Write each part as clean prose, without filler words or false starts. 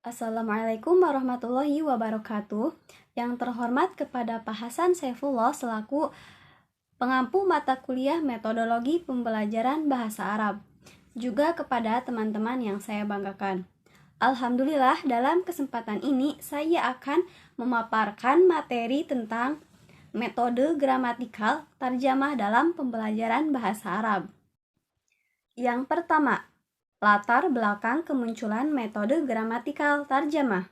Assalamualaikum warahmatullahi wabarakatuh. Yang terhormat kepada Pak Hasan Saifullah selaku pengampu mata kuliah metodologi pembelajaran bahasa Arab. Juga kepada teman-teman yang saya banggakan. Alhamdulillah, dalam kesempatan ini saya akan memaparkan materi tentang metode gramatikal tarjamah dalam pembelajaran bahasa Arab. Yang pertama, latar belakang kemunculan metode gramatikal tarjamah.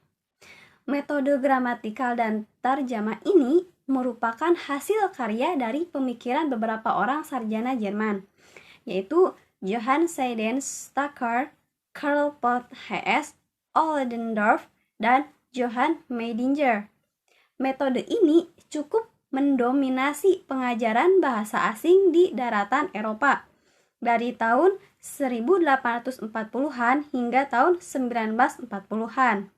Metode gramatikal dan tarjamah ini merupakan hasil karya dari pemikiran beberapa orang sarjana Jerman, yaitu Johann Seiden Stacker, Karl Potts H.S. Ollendorff, dan Johann Meidinger. Metode ini cukup mendominasi pengajaran bahasa asing di daratan Eropa dari tahun 1840-an hingga tahun 1940-an.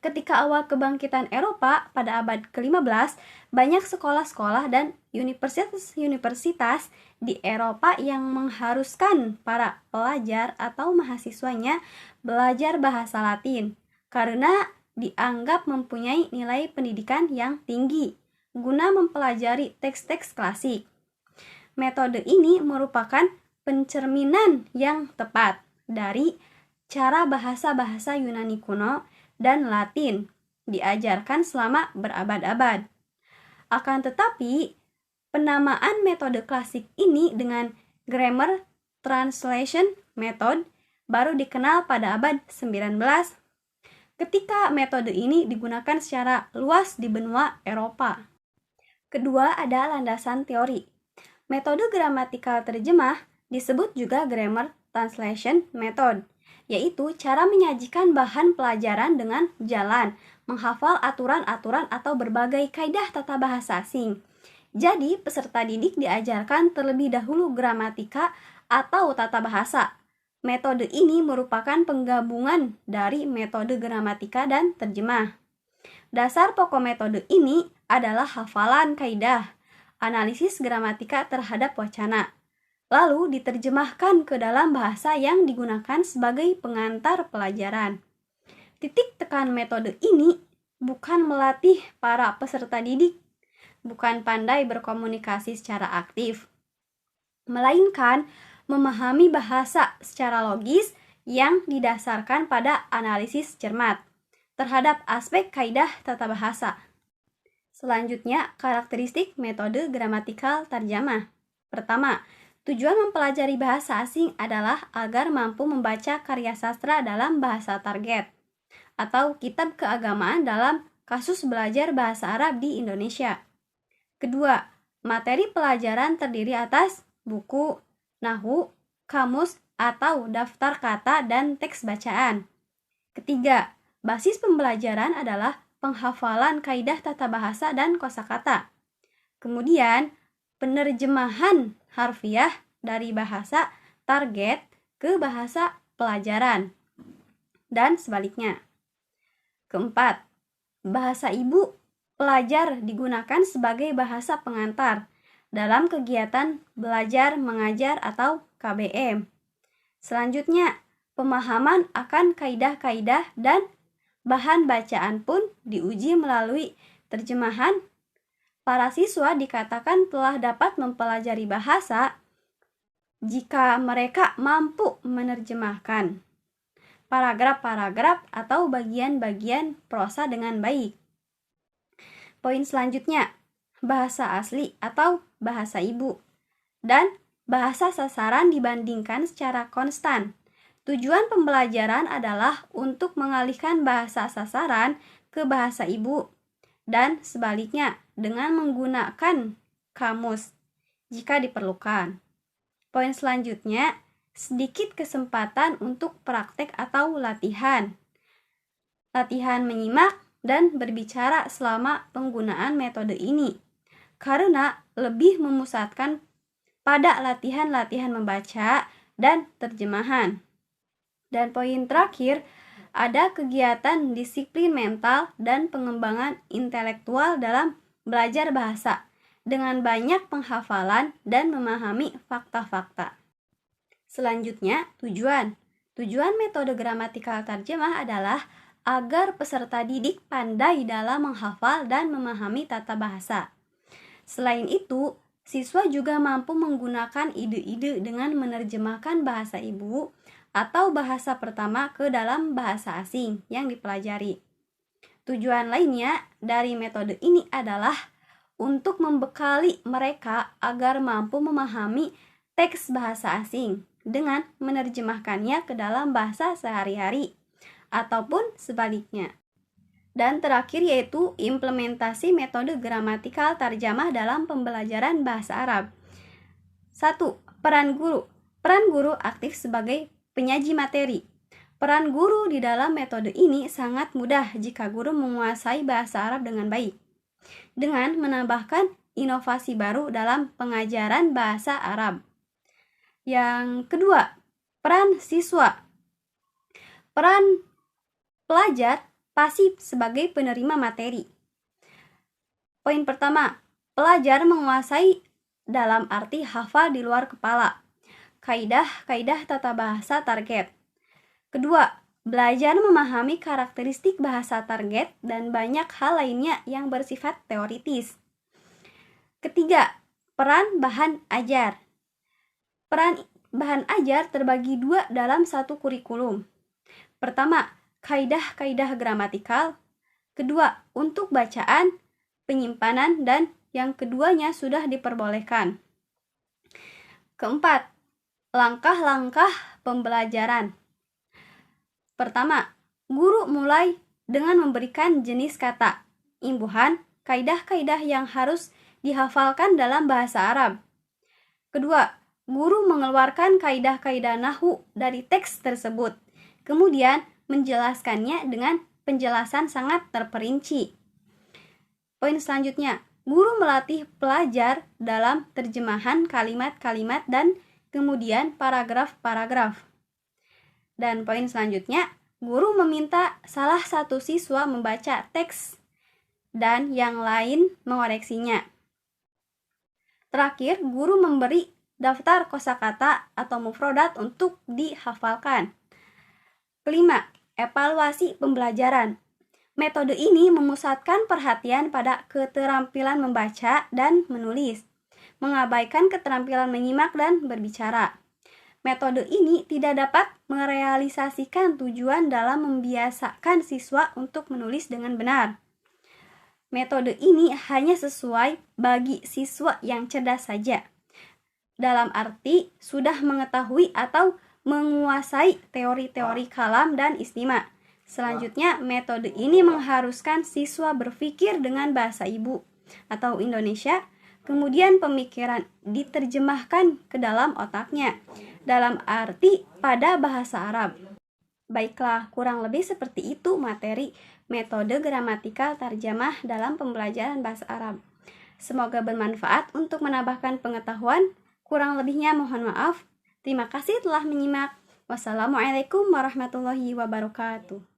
Ketika awal kebangkitan Eropa pada abad ke-15, banyak sekolah-sekolah dan universitas-universitas di Eropa yang mengharuskan para pelajar atau mahasiswanya belajar bahasa Latin karena dianggap mempunyai nilai pendidikan yang tinggi guna mempelajari teks-teks klasik. Metode ini merupakan pencerminan yang tepat dari cara bahasa-bahasa Yunani kuno dan Latin diajarkan selama berabad-abad. Akan tetapi, penamaan metode klasik ini dengan grammar translation method baru dikenal pada abad 19 ketika metode ini digunakan secara luas di benua Eropa. Kedua ada landasan teori. Metode gramatikal terjemah disebut juga grammar translation method, yaitu cara menyajikan bahan pelajaran dengan jalan, menghafal aturan-aturan atau berbagai kaidah tata bahasa asing. Jadi, peserta didik diajarkan terlebih dahulu gramatika atau tata bahasa. Metode ini merupakan penggabungan dari metode gramatika dan terjemah. Dasar pokok metode ini adalah hafalan kaidah, analisis gramatika terhadap wacana, lalu diterjemahkan ke dalam bahasa yang digunakan sebagai pengantar pelajaran. Titik tekan metode ini bukan melatih para peserta didik, bukan pandai berkomunikasi secara aktif, melainkan memahami bahasa secara logis yang didasarkan pada analisis cermat terhadap aspek kaidah tata bahasa. Selanjutnya, karakteristik metode gramatikal tarjamah. Pertama, tujuan mempelajari bahasa asing adalah agar mampu membaca karya sastra dalam bahasa target atau kitab keagamaan dalam kasus belajar bahasa Arab di Indonesia. Kedua, materi pelajaran terdiri atas buku, nahwu, kamus, atau daftar kata dan teks bacaan. Ketiga, basis pembelajaran adalah penghafalan kaidah tata bahasa dan kosakata. Kemudian, penerjemahan harfiah dari bahasa target ke bahasa pelajaran dan sebaliknya. Keempat, bahasa ibu pelajar digunakan sebagai bahasa pengantar dalam kegiatan belajar mengajar atau KBM. Selanjutnya, pemahaman akan kaidah-kaidah dan bahan bacaan pun diuji melalui terjemahan. Para siswa dikatakan telah dapat mempelajari bahasa jika mereka mampu menerjemahkan paragraf-paragraf atau bagian-bagian prosa dengan baik. Poin selanjutnya, bahasa asli atau bahasa ibu dan bahasa sasaran dibandingkan secara konstan. Tujuan pembelajaran adalah untuk mengalihkan bahasa sasaran ke bahasa ibu dan sebaliknya dengan menggunakan kamus jika diperlukan. Poin selanjutnya, sedikit kesempatan untuk praktek atau latihan. Latihan menyimak dan berbicara selama penggunaan metode ini karena lebih memusatkan pada latihan-latihan membaca dan terjemahan. Dan poin terakhir, ada kegiatan disiplin mental dan pengembangan intelektual dalam belajar bahasa dengan banyak penghafalan dan memahami fakta-fakta. Selanjutnya, tujuan. Tujuan metode gramatikal tarjamah adalah agar peserta didik pandai dalam menghafal dan memahami tata bahasa. Selain itu, siswa juga mampu menggunakan ide-ide dengan menerjemahkan bahasa ibu atau bahasa pertama ke dalam bahasa asing yang dipelajari. Tujuan lainnya dari metode ini adalah untuk membekali mereka agar mampu memahami teks bahasa asing dengan menerjemahkannya ke dalam bahasa sehari-hari, ataupun sebaliknya. Dan terakhir yaitu implementasi metode gramatikal tarjamah dalam pembelajaran bahasa Arab. 1. Peran guru. Peran guru aktif sebagai penyaji materi. Peran guru di dalam metode ini sangat mudah jika guru menguasai bahasa Arab dengan baik, dengan menambahkan inovasi baru dalam pengajaran bahasa Arab. Yang kedua, peran siswa. Peran pelajar pasif sebagai penerima materi. Poin pertama, pelajar menguasai dalam arti hafal di luar kepala. Kaidah-kaidah tata bahasa target. Kedua, belajar memahami karakteristik bahasa target dan banyak hal lainnya yang bersifat teoritis. Ketiga, peran bahan ajar. Peran bahan ajar terbagi dua dalam satu kurikulum. Pertama, kaidah-kaidah gramatikal. Kedua, untuk bacaan, penyimpanan, dan yang keduanya sudah diperbolehkan. Keempat, langkah-langkah pembelajaran. Pertama, guru mulai dengan memberikan jenis kata, imbuhan, kaidah-kaidah yang harus dihafalkan dalam bahasa Arab. Kedua, guru mengeluarkan kaidah-kaidah nahwu dari teks tersebut, kemudian menjelaskannya dengan penjelasan sangat terperinci. Poin selanjutnya, guru melatih pelajar dalam terjemahan kalimat-kalimat dan kemudian paragraf-paragraf. Dan poin selanjutnya, guru meminta salah satu siswa membaca teks dan yang lain mengoreksinya. Terakhir, guru memberi daftar kosakata atau mufrodat untuk dihafalkan. Kelima, evaluasi pembelajaran. Metode ini memusatkan perhatian pada keterampilan membaca dan menulis, mengabaikan keterampilan menyimak dan berbicara. Metode ini tidak dapat merealisasikan tujuan dalam membiasakan siswa untuk menulis dengan benar. Metode ini hanya sesuai bagi siswa yang cerdas saja, dalam arti sudah mengetahui atau menguasai teori-teori kalam dan istima. Selanjutnya, metode ini mengharuskan siswa berpikir dengan bahasa ibu atau Indonesia, kemudian pemikiran diterjemahkan ke dalam otaknya, dalam arti pada bahasa Arab. Baiklah, kurang lebih seperti itu materi metode gramatikal tarjamah dalam pembelajaran bahasa Arab. Semoga bermanfaat untuk menambahkan pengetahuan. Kurang lebihnya mohon maaf. Terima kasih telah menyimak. Wassalamualaikum warahmatullahi wabarakatuh.